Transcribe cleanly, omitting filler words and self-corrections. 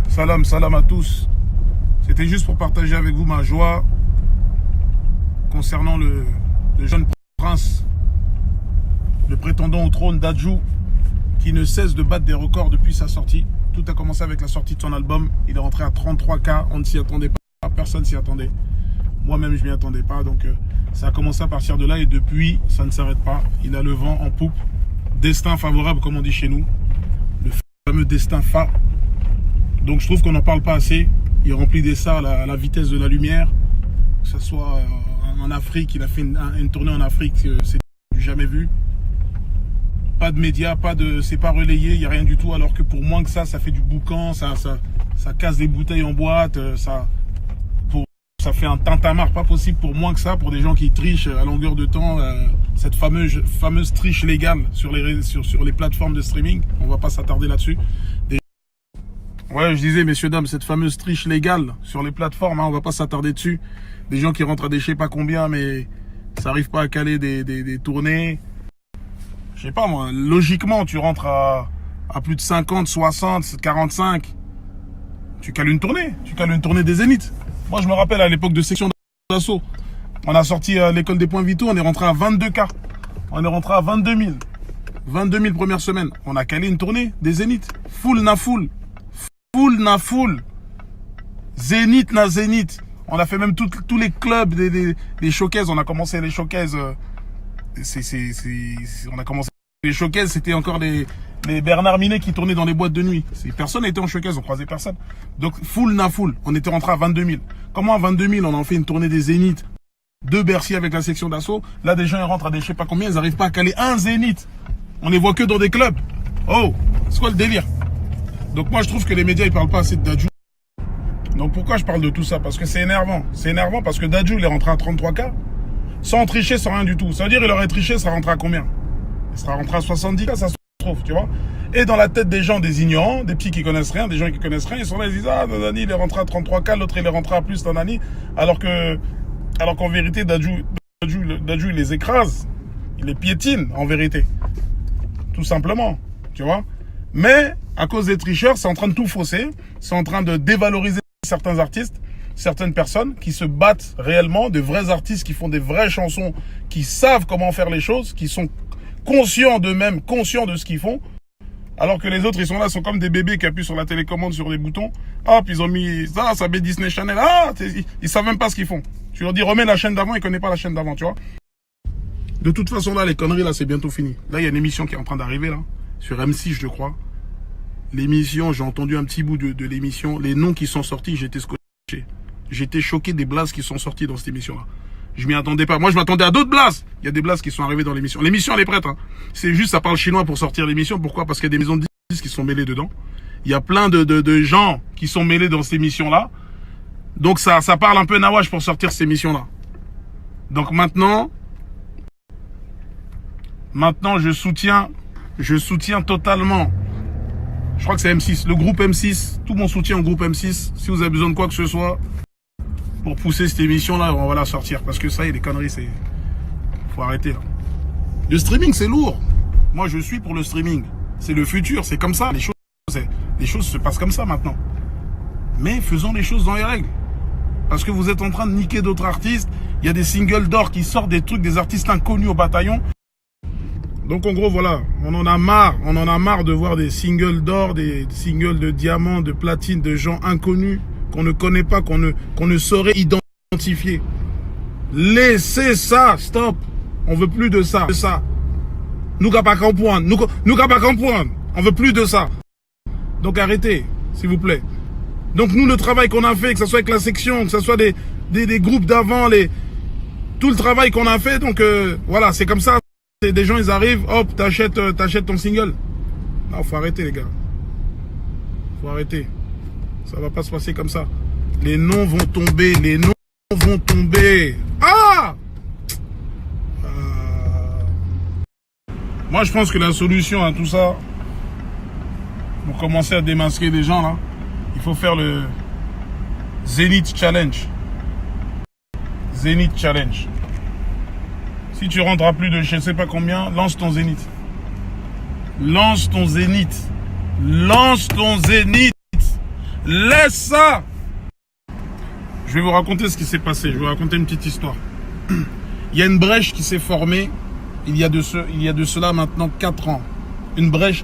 Salam à tous. C'était juste pour partager avec vous ma joie concernant le jeune prince, le prétendant au trône d'Adjou, qui ne cesse de battre des records depuis sa sortie. Tout a commencé avec la sortie de son album. Il est rentré à 33K, on ne s'y attendait pas, personne s'y attendait. Moi-même, je m'y attendais pas. Donc, ça a commencé à partir de là et depuis, ça ne s'arrête pas. Il a le vent en poupe. Destin favorable, comme on dit chez nous. Le fameux destin fa. Donc, je trouve qu'on n'en parle pas assez. Il remplit des salles à la vitesse de la lumière. Que ce soit en Afrique, il a fait une tournée en Afrique, c'est du jamais vu. Pas de médias, c'est pas relayé, il n'y a rien du tout. Alors que pour moins que ça fait du boucan, ça casse des bouteilles en boîte, ça fait un tintamarre pas possible pour moins que ça, pour des gens qui trichent à longueur de temps. Cette fameuse triche légale sur les plateformes de streaming, on va pas s'attarder là-dessus. Ouais, je disais, messieurs, dames, cette fameuse triche légale sur les plateformes, on va pas s'attarder dessus. Des gens qui rentrent à des je sais pas combien, mais ça n'arrive pas à caler des tournées. Je sais pas moi, logiquement, tu rentres à plus de 50, 60, 45. Tu cales une tournée des Zéniths. Moi, je me rappelle à l'époque de section d'assaut. On a sorti l'école des points vitaux, on est rentré à 22K. On est rentré à 22 000. 22 000 première semaine. On a calé une tournée des Zéniths. Full na full. Full na full. Zénith na Zénith. On a fait même tous les clubs des showcases. On a commencé les showcases. On a commencé les showcases. C'était encore les Bernard Minet qui tournaient dans les boîtes de nuit. Personne n'était en showcase. On croisait personne. Donc full na full. On était rentré à 22 000. Comment à 22 000 on en fait une tournée des Zéniths de Bercy avec la section d'assaut. Là des gens ils rentrent à des je sais pas combien. Ils n'arrivent pas à caler un Zénith. On les voit que dans des clubs. Oh, c'est quoi le délire? Donc moi je trouve que les médias ils parlent pas assez de Dadju. Donc pourquoi je parle de tout ça? Parce que c'est énervant. C'est énervant parce que Dadju il est rentré à 33K sans tricher, sans rien du tout. Ça veut dire il aurait triché, ça sera rentré à combien? Il sera rentré à 70K, ça se trouve, tu vois. Et dans la tête des gens, des ignorants, des petits qui connaissent rien, des gens qui connaissent rien, ils sont là, ils disent ah Nanani il est rentré à 33K, l'autre il est rentré à plus Nanani, alors qu'en vérité Dadju il les écrase, il les piétine en vérité. Tout simplement, tu vois. Mais à cause des tricheurs, c'est en train de tout fausser, c'est en train de dévaloriser certains artistes, certaines personnes qui se battent réellement, de vrais artistes qui font des vraies chansons, qui savent comment faire les choses, qui sont conscients d'eux-mêmes, conscients de ce qu'ils font, alors que les autres, ils sont là, sont comme des bébés qui appuient sur la télécommande sur des boutons. Ah, puis ils ont mis ça met Disney Channel. Ah, ils savent même pas ce qu'ils font. Tu leur dis, remets la chaîne d'avant, ils connaissent pas la chaîne d'avant, tu vois. De toute façon, là, les conneries, là, c'est bientôt fini. Là, il y a une émission qui est en train d'arriver, là, sur M6, je crois. L'émission, j'ai entendu un petit bout de l'émission. Les noms qui sont sortis, j'étais scotché. J'étais choqué des blazes qui sont sortis dans cette émission-là. Je m'y attendais pas. Moi, je m'attendais à d'autres blazes. Il y a des blazes qui sont arrivés dans l'émission. L'émission, elle est prête. Hein. C'est juste, ça parle chinois pour sortir l'émission. Pourquoi? Parce qu'il y a des maisons de disques qui sont mêlées dedans. Il y a plein de gens qui sont mêlés dans cette émission-là. Donc, ça parle un peu nawash pour sortir cette émission-là. Donc, maintenant, je soutiens totalement. Je crois que c'est M6, le groupe M6, tout mon soutien au groupe M6. Si vous avez besoin de quoi que ce soit pour pousser cette émission-là, on va la sortir. Parce que ça y est, les conneries, faut arrêter là. Le streaming, c'est lourd. Moi, je suis pour le streaming. C'est le futur, c'est comme ça. Les choses se passent comme ça maintenant. Mais faisons les choses dans les règles. Parce que vous êtes en train de niquer d'autres artistes. Il y a des singles d'or qui sortent, des trucs, des artistes inconnus au bataillon. Donc en gros voilà, on en a marre de voir des singles d'or, des singles de diamants, de platine, de gens inconnus qu'on ne connaît pas, qu'on ne saurait identifier. Laissez ça, stop. On veut plus de ça. Nous qu'à pas comprendre, nous qu'à pas comprendre. On veut plus de ça. Donc arrêtez, s'il vous plaît. Donc nous le travail qu'on a fait, que ce soit avec la section, que ce soit des groupes d'avant, tout le travail qu'on a fait, donc voilà, c'est comme ça. Des gens, ils arrivent, hop, t'achètes ton single. Non, faut arrêter, les gars. Faut arrêter. Ça va pas se passer comme ça. Les noms vont tomber, Ah! Moi, je pense que la solution à tout ça, pour commencer à démasquer des gens, là, il faut faire le Zénith Challenge. Zénith Challenge. Si tu rentres à plus de je ne sais pas combien, lance ton Zénith. Lance ton Zénith. Lance ton Zénith. Laisse ça. Je vais vous raconter ce qui s'est passé. Je vais vous raconter une petite histoire. Il y a une brèche qui s'est formée il y a de cela maintenant 4 ans. Une brèche